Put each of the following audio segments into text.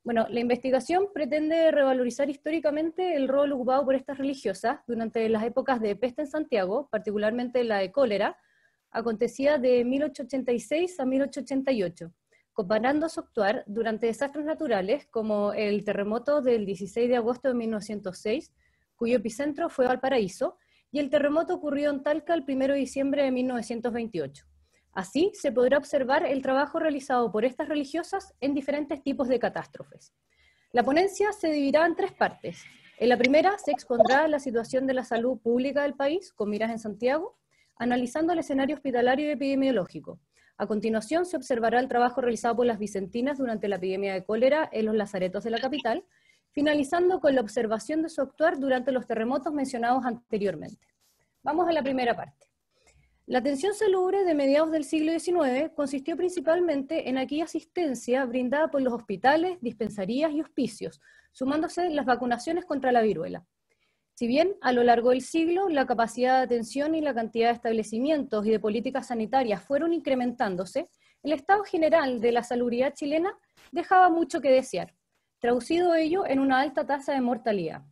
Bueno, la investigación pretende revalorizar históricamente el rol ocupado por estas religiosas durante las épocas de peste en Santiago, particularmente la de cólera, acontecía de 1886 a 1888, comparando su actuar durante desastres naturales como el terremoto del 16 de agosto de 1906, cuyo epicentro fue Valparaíso, y el terremoto ocurrido en Talca el 1 de diciembre de 1928. Así, se podrá observar el trabajo realizado por estas religiosas en diferentes tipos de catástrofes. La ponencia se dividirá en 3 partes. En la primera se expondrá la situación de la salud pública del país, con miras en Santiago, analizando el escenario hospitalario y epidemiológico. A continuación se observará el trabajo realizado por las vicentinas durante la epidemia de cólera en los lazaretos de la capital, finalizando con la observación de su actuar durante los terremotos mencionados anteriormente. Vamos a la primera parte. La atención salubre de mediados del siglo XIX consistió principalmente en aquella asistencia brindada por los hospitales, dispensarías y hospicios, sumándose las vacunaciones contra la viruela. Si bien a lo largo del siglo la capacidad de atención y la cantidad de establecimientos y de políticas sanitarias fueron incrementándose, el estado general de la salubridad chilena dejaba mucho que desear, traducido ello en una alta tasa de mortalidad.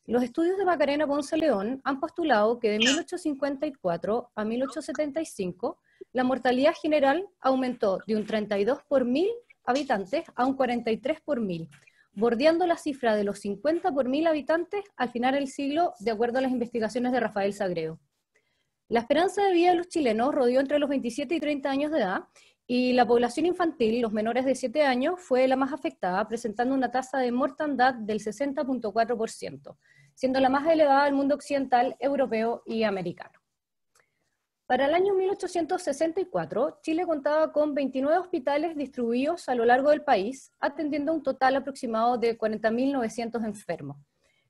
Los estudios de Macarena Ponce León han postulado que de 1854 a 1875 la mortalidad general aumentó de un 32 por 1000 habitantes a un 43 por 1000, bordeando la cifra de los 50 por 1000 habitantes al final del siglo, de acuerdo a las investigaciones de Rafael Sagredo. La esperanza de vida de los chilenos rodeó entre los 27 y 30 años de edad, y la población infantil, los menores de 7 años, fue la más afectada, presentando una tasa de mortandad del 60.4%, siendo la más elevada del mundo occidental, europeo y americano. Para el año 1864, Chile contaba con 29 hospitales distribuidos a lo largo del país, atendiendo a un total aproximado de 40.900 enfermos,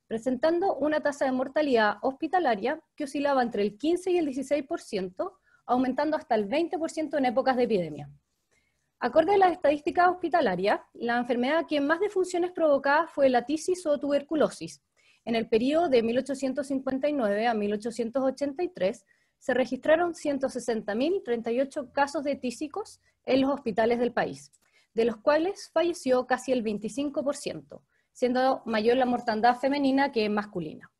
presentando una tasa de mortalidad hospitalaria que oscilaba entre el 15 y el 16%, aumentando hasta el 20% en épocas de epidemia. Acorde a las estadísticas hospitalarias, la enfermedad que más defunciones provocaba fue la tisis o tuberculosis. En el periodo de 1859 a 1883 se registraron 160.038 casos de tísicos en los hospitales del país, de los cuales falleció casi el 25%, siendo mayor la mortandad femenina que masculina.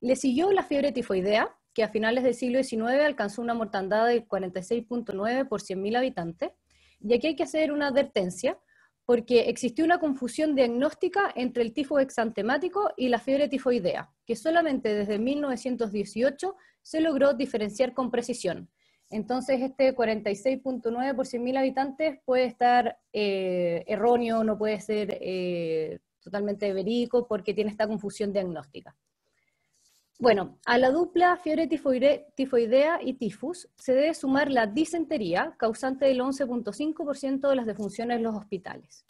Le siguió la fiebre tifoidea, que a finales del siglo XIX alcanzó una mortandad de 46.9 por 100.000 habitantes, y aquí hay que hacer una advertencia, porque existió una confusión diagnóstica entre el tifo exantemático y la fiebre tifoidea, que solamente desde 1918 se logró diferenciar con precisión. Entonces este 46.9 por 100.000 habitantes puede estar erróneo, no puede ser totalmente verídico porque tiene esta confusión diagnóstica. Bueno, a la dupla fiebre tifoidea y tifus se debe sumar la disentería, causante del 11.5% de las defunciones en los hospitales.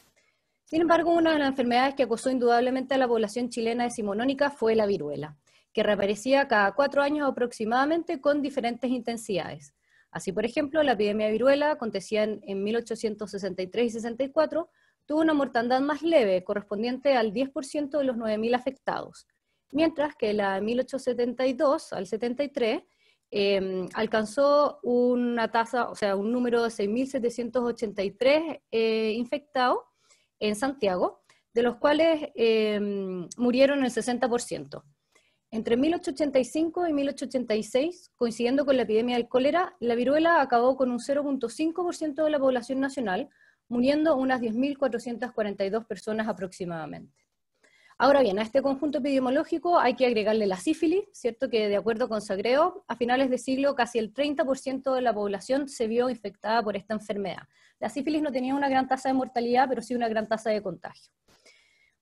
Sin embargo, una de las enfermedades que acosó indudablemente a la población chilena decimonónica fue la viruela, que reaparecía cada 4 años aproximadamente con diferentes intensidades. Así, por ejemplo, la epidemia de viruela acontecía en 1863 y 64, tuvo una mortandad más leve, correspondiente al 10% de los 9.000 afectados, mientras que la de 1872 al 73 alcanzó una tasa, o sea, un número de 6.783 infectados en Santiago, de los cuales murieron el 60%. Entre 1885 y 1886, coincidiendo con la epidemia del cólera, la viruela acabó con un 0.5% de la población nacional, muriendo unas 10.442 personas aproximadamente. Ahora bien, a este conjunto epidemiológico hay que agregarle la sífilis, ¿cierto? Que de acuerdo con Sagredo, a finales de siglo casi el 30% de la población se vio infectada por esta enfermedad. La sífilis no tenía una gran tasa de mortalidad, pero sí una gran tasa de contagio.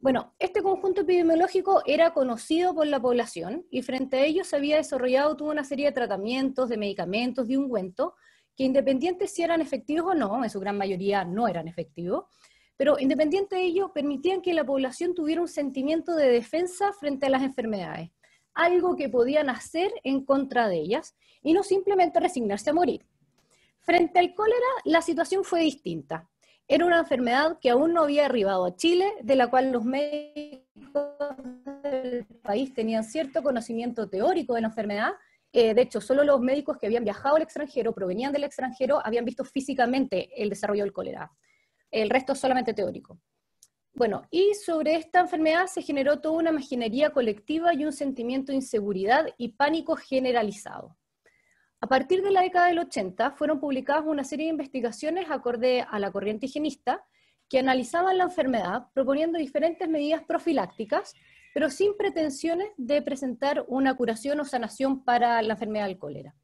Bueno, este conjunto epidemiológico era conocido por la población y frente a ello se había desarrollado toda una serie de tratamientos, de medicamentos, de ungüentos que independientes si eran efectivos o no, en su gran mayoría no eran efectivos, pero independiente de ello, permitían que la población tuviera un sentimiento de defensa frente a las enfermedades, algo que podían hacer en contra de ellas, y no simplemente resignarse a morir. Frente al cólera, la situación fue distinta. Era una enfermedad que aún no había arribado a Chile, de la cual los médicos del país tenían cierto conocimiento teórico de la enfermedad. De hecho, solo los médicos que habían viajado al extranjero, provenían del extranjero, habían visto físicamente el desarrollo del cólera. El resto es solamente teórico. Bueno, y sobre esta enfermedad se generó toda una imaginería colectiva y un sentimiento de inseguridad y pánico generalizado. A partir de la década del 80 fueron publicadas una serie de investigaciones acorde a la corriente higienista que analizaban la enfermedad proponiendo diferentes medidas profilácticas, pero sin pretensiones de presentar una curación o sanación para la enfermedad del cólera.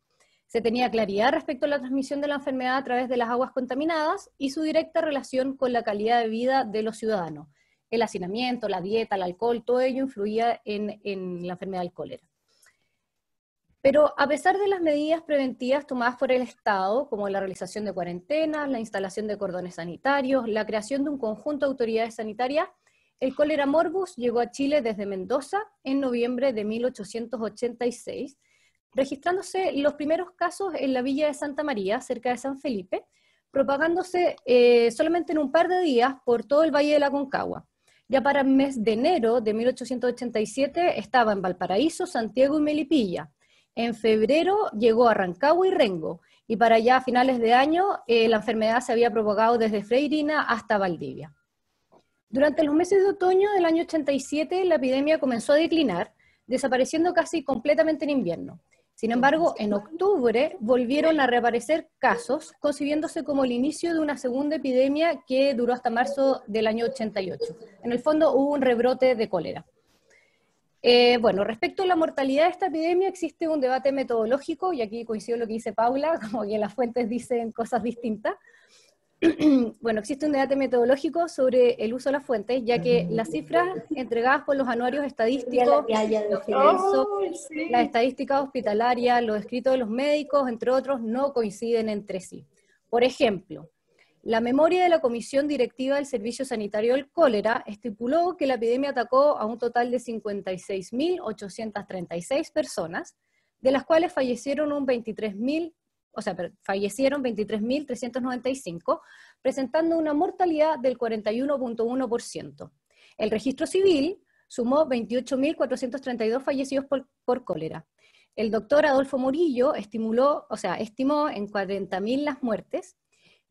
Se tenía claridad respecto a la transmisión de la enfermedad a través de las aguas contaminadas y su directa relación con la calidad de vida de los ciudadanos. El hacinamiento, la dieta, el alcohol, todo ello influía en la enfermedad del cólera. Pero a pesar de las medidas preventivas tomadas por el Estado, como la realización de cuarentenas, la instalación de cordones sanitarios, la creación de un conjunto de autoridades sanitarias, el cólera morbus llegó a Chile desde Mendoza en noviembre de 1886, registrándose los primeros casos en la villa de Santa María, cerca de San Felipe, propagándose solamente en un par de días por todo el Valle de la Aconcagua. Ya para el mes de enero de 1887 estaba en Valparaíso, Santiago y Melipilla. En febrero llegó a Rancagua y Rengo, y para allá a finales de año la enfermedad se había propagado desde Freirina hasta Valdivia. Durante los meses de otoño del año 87 la epidemia comenzó a declinar, desapareciendo casi completamente en invierno. Sin embargo, en octubre volvieron a reaparecer casos, concibiéndose como el inicio de una segunda epidemia que duró hasta marzo del año 88. En el fondo hubo un rebrote de cólera. Bueno, respecto a la mortalidad de esta epidemia existe un debate metodológico, y aquí coincido lo que dice Paula, como que las fuentes dicen cosas distintas. Bueno, existe un debate metodológico sobre el uso de las fuentes, ya que las cifras entregadas por los anuarios estadísticos, los censos, las estadísticas hospitalarias, los escritos de los médicos, entre otros, no coinciden entre sí. Por ejemplo, la memoria de la Comisión Directiva del Servicio Sanitario del Cólera estipuló que la epidemia atacó a un total de 56.836 personas, de las cuales fallecieron 23.395, presentando una mortalidad del 41.1%. El registro civil sumó 28.432 fallecidos por cólera. El doctor Adolfo Murillo estimó en 40.000 las muertes,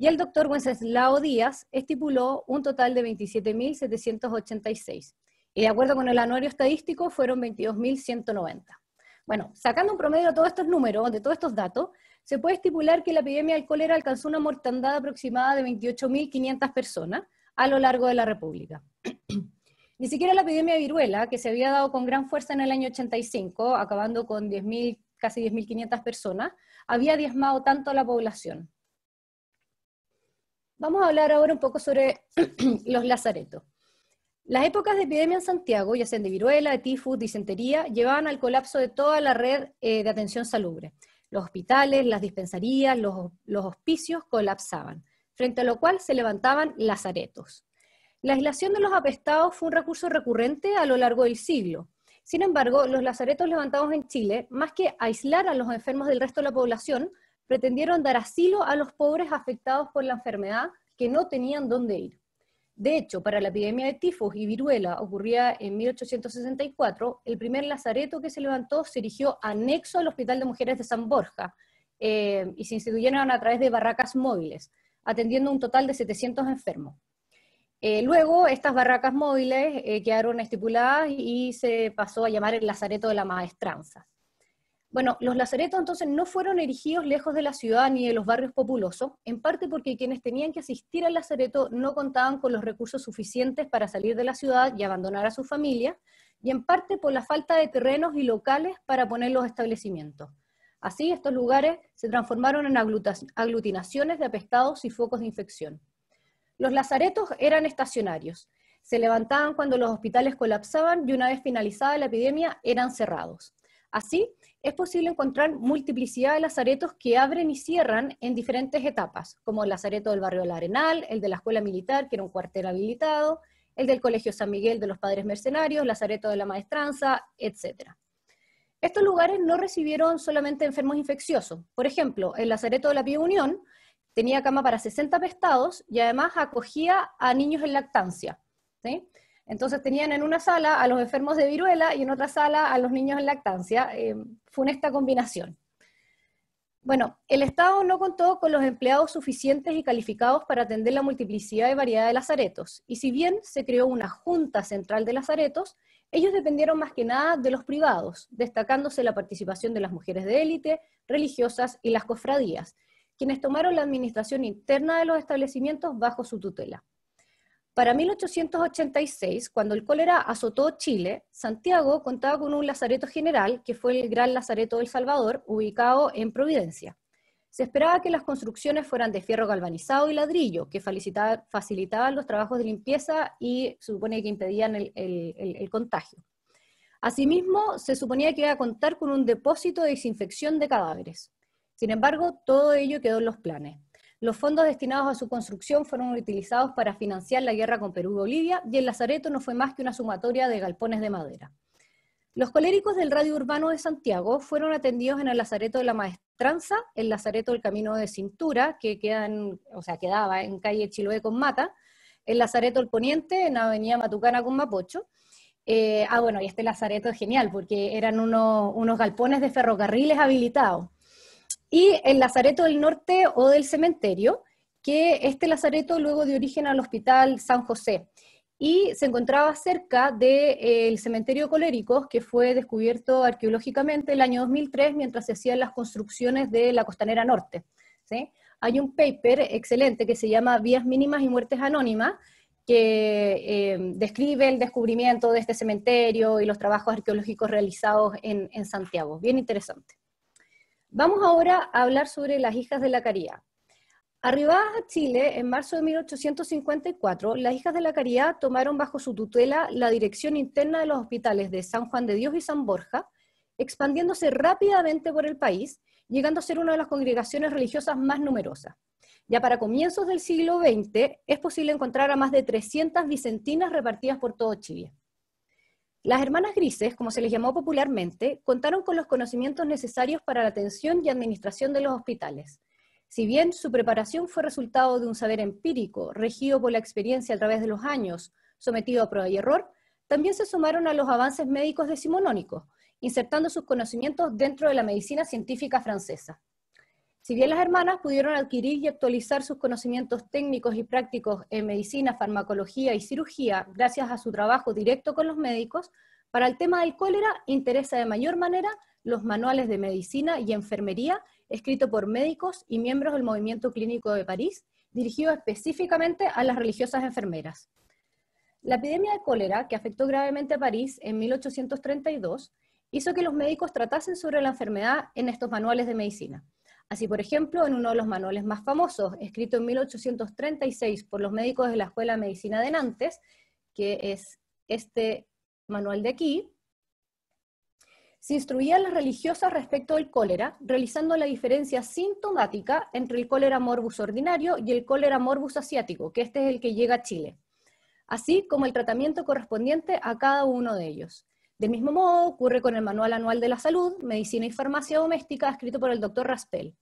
y el doctor Wenceslao Díaz estipuló un total de 27.786. Y de acuerdo con el anuario estadístico fueron 22.190. Bueno, sacando un promedio de todos estos números, de todos estos datos, se puede estipular que la epidemia del cólera alcanzó una mortandad aproximada de 28.500 personas a lo largo de la República. Ni siquiera la epidemia de viruela, que se había dado con gran fuerza en el año 85, acabando con casi 10.500 personas, había diezmado tanto a la población. Vamos a hablar ahora un poco sobre los lazaretos. Las épocas de epidemia en Santiago, ya sean de viruela, de tifus, disentería, llevaban al colapso de toda la red de atención salubre. Los hospitales, las dispensarías, los hospicios colapsaban, frente a lo cual se levantaban lazaretos. La aislación de los apestados fue un recurso recurrente a lo largo del siglo. Sin embargo, los lazaretos levantados en Chile, más que aislar a los enfermos del resto de la población, pretendieron dar asilo a los pobres afectados por la enfermedad que no tenían dónde ir. De hecho, para la epidemia de tifus y viruela ocurrida en 1864, el primer lazareto que se levantó se erigió anexo al Hospital de Mujeres de San Borja y se instituyeron a través de barracas móviles, atendiendo un total de 700 enfermos. Luego, estas barracas móviles quedaron estipuladas y se pasó a llamar el Lazareto de la Maestranza. Bueno, los lazaretos entonces no fueron erigidos lejos de la ciudad ni de los barrios populosos, en parte porque quienes tenían que asistir al lazareto no contaban con los recursos suficientes para salir de la ciudad y abandonar a su familia, y en parte por la falta de terrenos y locales para poner los establecimientos. Así, estos lugares se transformaron en aglutinaciones de apestados y focos de infección. Los lazaretos eran estacionarios, se levantaban cuando los hospitales colapsaban y una vez finalizada la epidemia eran cerrados. Así, es posible encontrar multiplicidad de lazaretos que abren y cierran en diferentes etapas, como el lazareto del barrio del Arenal, el de la Escuela Militar, que era un cuartel habilitado, el del Colegio San Miguel de los Padres Mercenarios, lazareto de la Maestranza, etc. Estos lugares no recibieron solamente enfermos infecciosos. Por ejemplo, el lazareto de la Pía Unión tenía cama para 60 apestados y además acogía a niños en lactancia, ¿sí? Entonces tenían en una sala a los enfermos de viruela y en otra sala a los niños en lactancia. Funesta combinación. Bueno, el Estado no contó con los empleados suficientes y calificados para atender la multiplicidad y variedad de lazaretos, y si bien se creó una junta central de lazaretos, ellos dependieron más que nada de los privados, destacándose la participación de las mujeres de élite, religiosas y las cofradías, quienes tomaron la administración interna de los establecimientos bajo su tutela. Para 1886, cuando el cólera azotó Chile, Santiago contaba con un lazareto general, que fue el Gran Lazareto del Salvador, ubicado en Providencia. Se esperaba que las construcciones fueran de fierro galvanizado y ladrillo, que facilitaban los trabajos de limpieza y se supone que impedían el contagio. Asimismo, se suponía que iba a contar con un depósito de desinfección de cadáveres. Sin embargo, todo ello quedó en los planes. Los fondos destinados a su construcción fueron utilizados para financiar la guerra con Perú y Bolivia, y el lazareto no fue más que una sumatoria de galpones de madera. Los coléricos del radio urbano de Santiago fueron atendidos en el lazareto de la Maestranza, el lazareto del Camino de Cintura, que quedaba en calle Chiloé con Mata, el lazareto del Poniente en avenida Matucana con Mapocho. Bueno, y este lazareto es genial, porque eran unos galpones de ferrocarriles habilitados. Y el lazareto del norte o del cementerio, que este lazareto luego dio origen al Hospital San José, y se encontraba cerca del cementerio de Coléricos, que fue descubierto arqueológicamente el año 2003 mientras se hacían las construcciones de la Costanera Norte, ¿sí? Hay un paper excelente que se llama Vías Mínimas y Muertes Anónimas, que describe el descubrimiento de este cementerio y los trabajos arqueológicos realizados en Santiago. Bien interesante. Vamos ahora a hablar sobre las Hijas de la Caridad. Arribadas a Chile en marzo de 1854, las Hijas de la Caridad tomaron bajo su tutela la dirección interna de los hospitales de San Juan de Dios y San Borja, expandiéndose rápidamente por el país, llegando a ser una de las congregaciones religiosas más numerosas. Ya para comienzos del siglo XX es posible encontrar a más de 300 vicentinas repartidas por todo Chile. Las Hermanas Grises, como se les llamó popularmente, contaron con los conocimientos necesarios para la atención y administración de los hospitales. Si bien su preparación fue resultado de un saber empírico, regido por la experiencia a través de los años, sometido a prueba y error, también se sumaron a los avances médicos decimonónicos, insertando sus conocimientos dentro de la medicina científica francesa. Si bien las hermanas pudieron adquirir y actualizar sus conocimientos técnicos y prácticos en medicina, farmacología y cirugía gracias a su trabajo directo con los médicos, para el tema del cólera interesa de mayor manera los manuales de medicina y enfermería escritos por médicos y miembros del Movimiento Clínico de París, dirigidos específicamente a las religiosas enfermeras. La epidemia de cólera, que afectó gravemente a París en 1832, hizo que los médicos tratasen sobre la enfermedad en estos manuales de medicina. Así, por ejemplo, en uno de los manuales más famosos, escrito en 1836 por los médicos de la Escuela de Medicina de Nantes, que es este manual de aquí, se instruían las religiosas respecto del cólera, realizando la diferencia sintomática entre el cólera morbus ordinario y el cólera morbus asiático, que este es el que llega a Chile, así como el tratamiento correspondiente a cada uno de ellos. Del mismo modo ocurre con el Manual Anual de la Salud, Medicina y Farmacia Doméstica, escrito por el Dr. Raspel.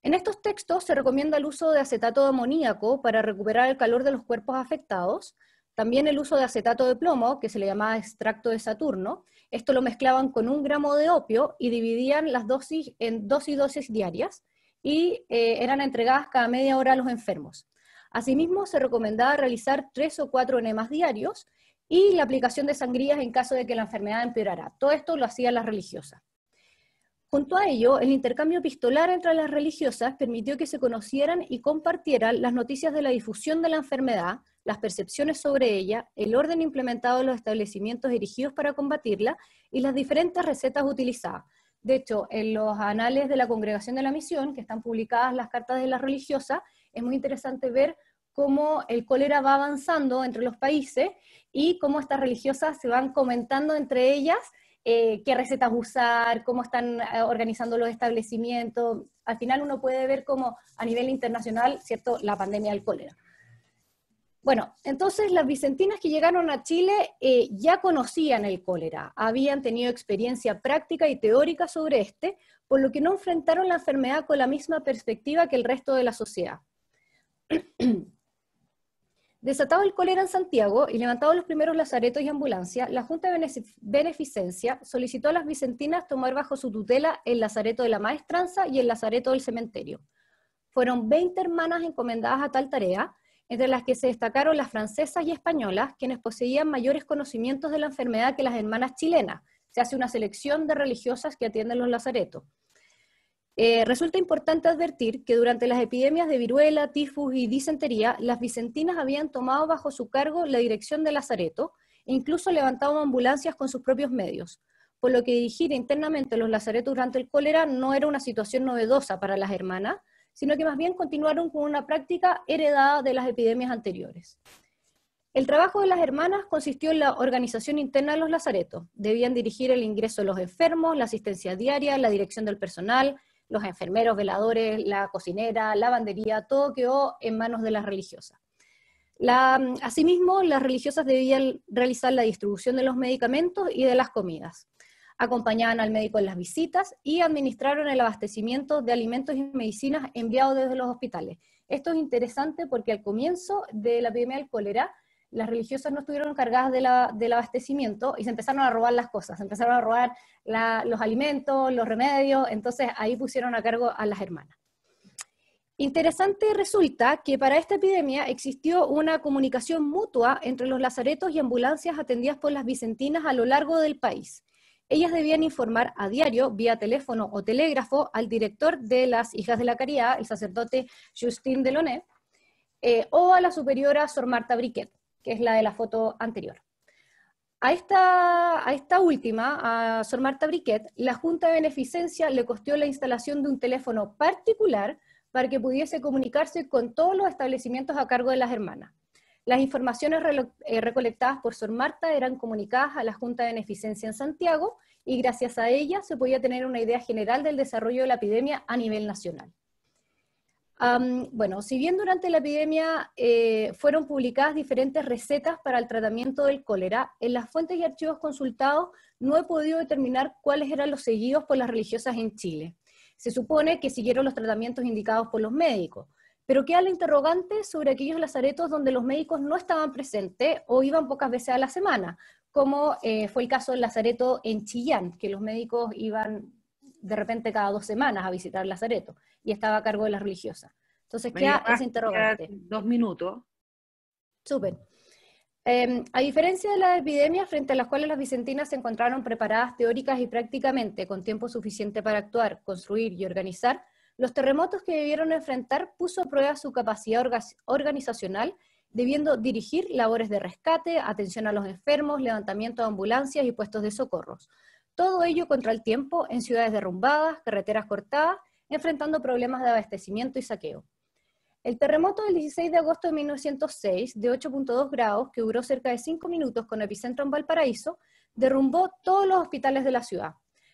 En estos textos se recomienda el uso de acetato de amoníaco para recuperar el calor de los cuerpos afectados, también el uso de acetato de plomo, que se le llamaba extracto de Saturno. Esto lo mezclaban con 1 gramo de opio y dividían las dosis en 2 dosis diarias, y eran entregadas cada media hora a los enfermos. Asimismo, se recomendaba realizar 3 o 4 enemas diarios, y la aplicación de sangrías en caso de que la enfermedad empeorara. Todo esto lo hacían las religiosas. Junto a ello, el intercambio epistolar entre las religiosas permitió que se conocieran y compartieran las noticias de la difusión de la enfermedad, las percepciones sobre ella, el orden implementado en los establecimientos dirigidos para combatirla y las diferentes recetas utilizadas. De hecho, en los anales de la Congregación de la Misión, que están publicadas las cartas de las religiosas, es muy interesante ver cómo el cólera va avanzando entre los países y cómo estas religiosas se van comentando entre ellas qué recetas usar, cómo están organizando los establecimientos. Al final uno puede ver como a nivel internacional, ¿cierto?, la pandemia del cólera. Bueno, entonces las vicentinas que llegaron a Chile ya conocían el cólera, habían tenido experiencia práctica y teórica sobre este, por lo que no enfrentaron la enfermedad con la misma perspectiva que el resto de la sociedad. Desatado el cólera en Santiago y levantados los primeros lazaretos y ambulancias, la Junta de Beneficencia solicitó a las vicentinas tomar bajo su tutela el lazareto de la Maestranza y el lazareto del Cementerio. Fueron 20 hermanas encomendadas a tal tarea, entre las que se destacaron las francesas y españolas, quienes poseían mayores conocimientos de la enfermedad que las hermanas chilenas. Se hace una selección de religiosas que atienden los lazaretos. Resulta importante advertir que durante las epidemias de viruela, tifus y disentería, las vicentinas habían tomado bajo su cargo la dirección del lazareto e incluso levantaban ambulancias con sus propios medios, por lo que dirigir internamente los lazaretos durante el cólera no era una situación novedosa para las hermanas, sino que más bien continuaron con una práctica heredada de las epidemias anteriores. El trabajo de las hermanas consistió en la organización interna de los lazaretos. Debían dirigir el ingreso de los enfermos, la asistencia diaria, la dirección del personal, los enfermeros, veladores, la cocinera, lavandería, todo quedó en manos de las religiosas. Asimismo, las religiosas debían realizar la distribución de los medicamentos y de las comidas. Acompañaban al médico en las visitas y administraron el abastecimiento de alimentos y medicinas enviados desde los hospitales. Esto es interesante porque al comienzo de la epidemia del cólera, las religiosas no estuvieron encargadas del abastecimiento y se empezaron a robar las cosas, se empezaron a robar los alimentos, los remedios, entonces ahí pusieron a cargo a las hermanas. Interesante resulta que para esta epidemia existió una comunicación mutua entre los lazaretos y ambulancias atendidas por las vicentinas a lo largo del país. Ellas debían informar a diario, vía teléfono o telégrafo, al director de las Hijas de la Caridad, el sacerdote Justin Delaunay, o a la superiora Sor Marta Briquet, que es la de la foto anterior. A esta última, a Sor Marta Briquet, la Junta de Beneficencia le costeó la instalación de un teléfono particular para que pudiese comunicarse con todos los establecimientos a cargo de las hermanas. Las informaciones recolectadas por Sor Marta eran comunicadas a la Junta de Beneficencia en Santiago y gracias a ella se podía tener una idea general del desarrollo de la epidemia a nivel nacional. Bueno, si bien durante la epidemia fueron publicadas diferentes recetas para el tratamiento del cólera, en las fuentes y archivos consultados no he podido determinar cuáles eran los seguidos por las religiosas en Chile. Se supone que siguieron los tratamientos indicados por los médicos, pero queda la interrogante sobre aquellos lazaretos donde los médicos no estaban presentes o iban pocas veces a la semana, como fue el caso del lazareto en Chillán, que los médicos iban de repente cada 2 semanas a visitar el lazareto, y estaba a cargo de las religiosas. Entonces queda ese interrogante. 2 minutos. Súper. A diferencia de las epidemias frente a las cuales las vicentinas se encontraron preparadas teóricas y prácticamente con tiempo suficiente para actuar, construir y organizar, los terremotos que debieron enfrentar puso a prueba su capacidad organizacional, debiendo dirigir labores de rescate, atención a los enfermos, levantamiento de ambulancias y puestos de socorros. Todo ello contra el tiempo en ciudades derrumbadas, carreteras cortadas, enfrentando problemas de abastecimiento y saqueo. El terremoto del 16 de agosto de 1906, de 8.2 grados, que duró cerca de 5 minutos con epicentro en Valparaíso, derrumbó todos los hospitales de la ciudad.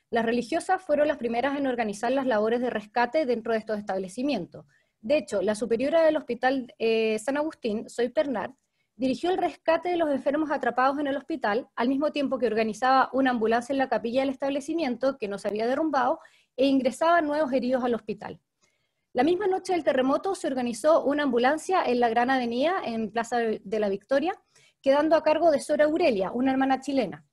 Las religiosas fueron las primeras en organizar las labores de rescate dentro de estos establecimientos. De hecho, la superiora del Hospital San Agustín, Soy Pernat, dirigió el rescate de los enfermos atrapados en el hospital, al mismo tiempo que organizaba una ambulancia en la capilla del establecimiento que no se había derrumbado e ingresaba nuevos heridos al hospital. La misma noche del terremoto se organizó una ambulancia en la Gran Avenida, en Plaza de la Victoria, quedando a cargo de Sor Aurelia, una hermana chilena.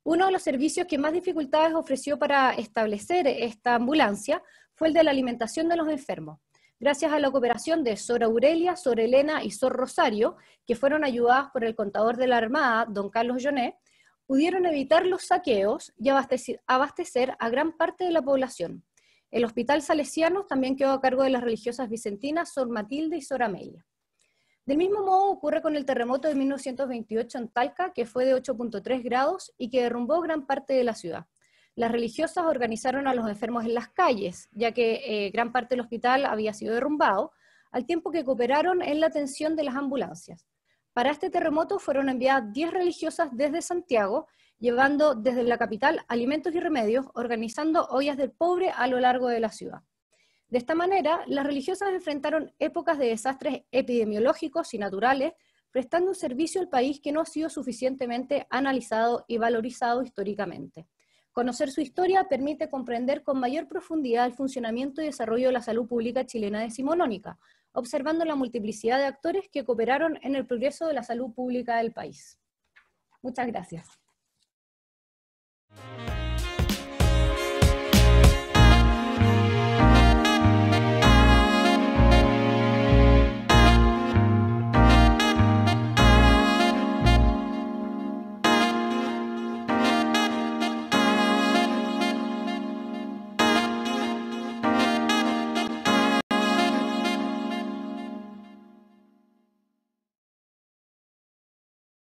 Uno de los servicios que más dificultades ofreció para establecer esta ambulancia fue el de la alimentación de los enfermos. Gracias a la cooperación de Sor Aurelia, Sor Elena y Sor Rosario, que fueron ayudadas por el contador de la Armada, don Carlos Jonet, pudieron evitar los saqueos y abastecer a gran parte de la población. El Hospital Salesianos también quedó a cargo de las religiosas vicentinas Sor Matilde y Sor Amelia. Del mismo modo ocurre con el terremoto de 1928 en Talca, que fue de 8.3 grados y que derrumbó gran parte de la ciudad. Las religiosas organizaron a los enfermos en las calles, ya que gran parte del hospital había sido derrumbado, al tiempo que cooperaron en la atención de las ambulancias. Para este terremoto fueron enviadas 10 religiosas desde Santiago, llevando desde la capital alimentos y remedios, organizando ollas del pobre a lo largo de la ciudad. De esta manera, las religiosas enfrentaron épocas de desastres epidemiológicos y naturales, prestando un servicio al país que no ha sido suficientemente analizado y valorizado históricamente. Conocer su historia permite comprender con mayor profundidad el funcionamiento y desarrollo de la salud pública chilena decimonónica, observando la multiplicidad de actores que cooperaron en el progreso de la salud pública del país. Muchas gracias.